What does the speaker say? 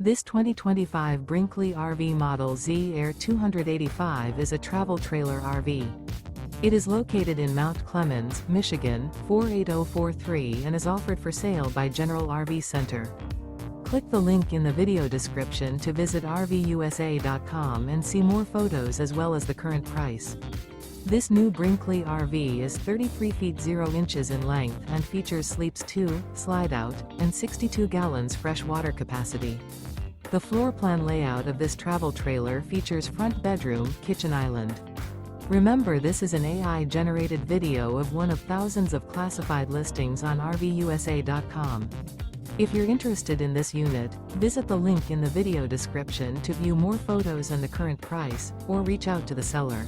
This 2025 Brinkley RV Model Z Air 285 is a travel trailer RV. It is located in Mount Clemens, Michigan, 48043 and is offered for sale by General RV Center. Click the link in the video description to visit RVUSA.com and see more photos as well as the current price. This new Brinkley RV is 33 feet 0 inches in length and features sleeps 2, Slideout, and 62 gallons fresh water capacity. The floor plan layout of this travel trailer features front bedroom, kitchen island. Remember, this is an AI-generated video of one of thousands of classified listings on RVUSA.com. If you're interested in this unit, visit the link in the video description to view more photos and the current price, or reach out to the seller.